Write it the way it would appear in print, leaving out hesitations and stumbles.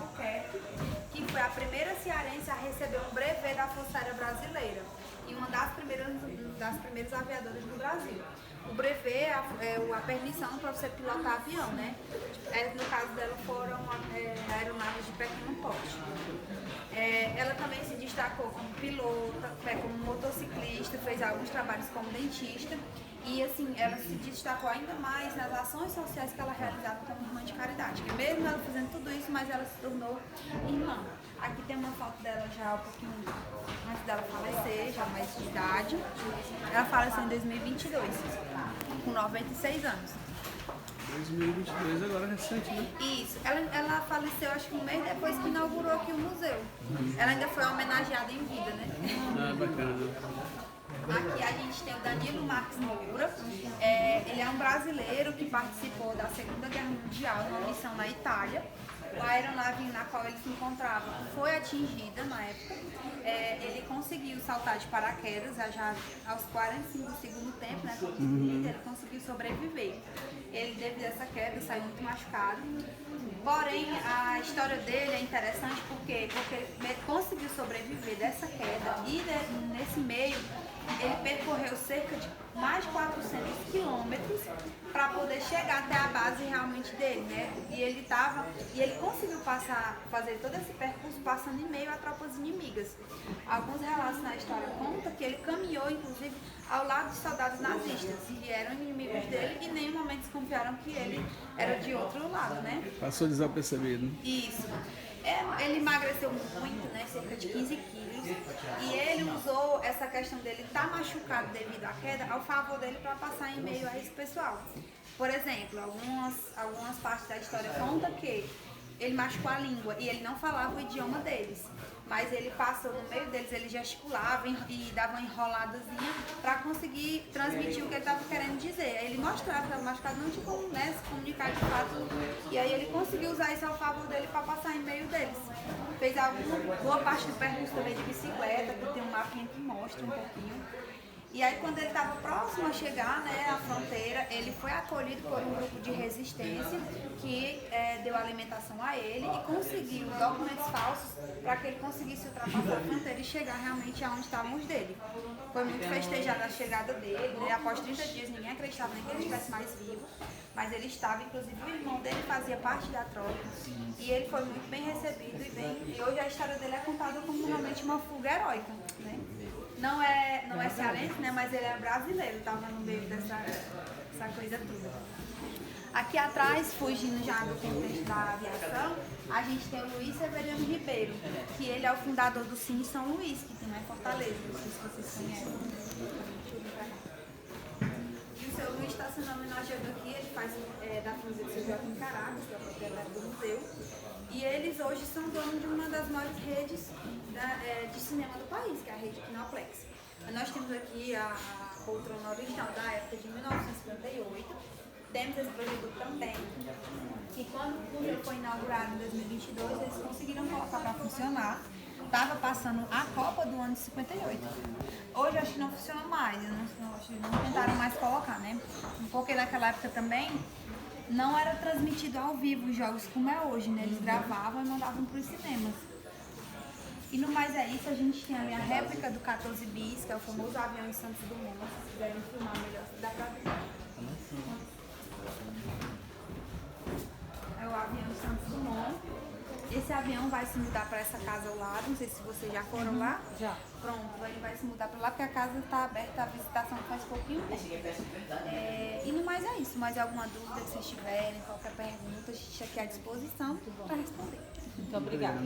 Albuquerque, que foi a primeira cearense a receber um brevet da Força Aérea Brasileira e uma das primeiras aviadoras do Brasil. O brevet é a permissão para você pilotar avião, né? No caso dela foram aeronaves de pequeno porte. Ela também se destacou como pilota, como motociclista, fez alguns trabalhos como dentista e assim, ela se destacou ainda mais nas ações sociais que ela realizava como irmã de caridade. Que mesmo ela fazendo tudo isso, mas ela se tornou irmã. Aqui tem uma foto dela já um pouquinho antes dela falecer, já mais de idade. Ela faleceu em 2022, com 96 anos. 2022 agora recente, né? Isso, ela faleceu acho que um mês depois que inaugurou aqui o museu. Ela ainda foi homenageada em vida, né? Ah, bacana. Aqui a gente tem o Danilo Marques Moura. Ele é um brasileiro que participou da Segunda Guerra Mundial numa missão na Itália. A aeronave na qual ele se encontrava foi atingida na época. Ele conseguiu saltar de paraquedas já aos 45 do segundo tempo, né? Ele conseguiu sobreviver. Ele, devido a essa queda, saiu muito machucado. Porém, a história dele é interessante porque ele conseguiu sobreviver dessa queda e nesse meio ele percorreu cerca de mais de 400 quilômetros para poder chegar até a base realmente dele, né? E ele conseguiu fazer todo esse percurso passando em meio a tropas inimigas. Alguns relatos na história contam que ele caminhou, inclusive, ao lado de soldados nazistas, e eram inimigos dele e em nenhum momento desconfiaram que ele era de outro lado, né? Passou desapercebido. Isso. Ele emagreceu muito, né? Cerca de 15 quilos. E ele usou essa questão dele estar machucado devido à queda ao favor dele para passar em meio a esse pessoal. Por exemplo, algumas partes da história contam que ele machucou a língua e ele não falava o idioma deles. Mas ele passou no meio deles, ele gesticulava e dava uma enroladazinha para conseguir transmitir o que ele estava querendo dizer. Aí ele mostrava que estava machucado, não tinha como, né, se comunicar de fato. E aí ele conseguiu usar isso ao favor dele para passar em meio deles. Fez boa parte do percurso também de bicicleta, que tem um mapinha que mostra um pouquinho. E aí quando ele estava próximo a chegar, né, à fronteira, ele foi acolhido por um grupo de resistência que deu alimentação a ele e conseguiu documentos falsos para que ele conseguisse ultrapassar a fronteira e chegar realmente aonde estavam os dele. Foi muito festejada a chegada dele, né? Após 30 dias ninguém acreditava nem que ele estivesse mais vivo, mas ele estava, inclusive o irmão dele fazia parte da tropa e ele foi muito bem recebido e hoje a história dele é contada como realmente uma fuga heróica, né? Não é cearense, né? Mas ele é brasileiro, estava no meio dessa coisa toda. Aqui atrás, fugindo já do contexto da aviação, a gente tem o Luiz Severiano Ribeiro, que ele é o fundador do Cine São Luís, que tem lá em Fortaleza, não sei se vocês conhecem. E o seu Luiz está sendo homenageado aqui, ele faz da família do seu Joaquim Caracas, que é o proprietário do museu. E eles hoje são donos de uma das maiores redes de cinema do país, que é a rede Kinoplex. Nós temos aqui a poltrona original da época de 1958. Temos esse projetor também, que quando o museu foi inaugurado em 2022, eles conseguiram colocar para funcionar. Estava passando a Copa do ano de 58. Hoje acho que não funciona mais, acho que não tentaram mais colocar, né? Porque naquela época também não era transmitido ao vivo os jogos como é hoje, né? Eles gravavam e mandavam para os cinemas. E no mais é isso, a gente tem ali a réplica do 14 bis, que é o famoso avião em Santos Dumont. Se quiserem filmar melhor, dá pra ver. É o avião Santos Dumont. Esse avião vai se mudar para essa casa ao lado, não sei se vocês já foram lá. Já. Pronto, ele vai se mudar para lá porque a casa está aberta à visitação faz pouquinho tempo. E no mais é isso, mais alguma dúvida que vocês tiverem, qualquer pergunta, a gente aqui à disposição para responder. Muito obrigada.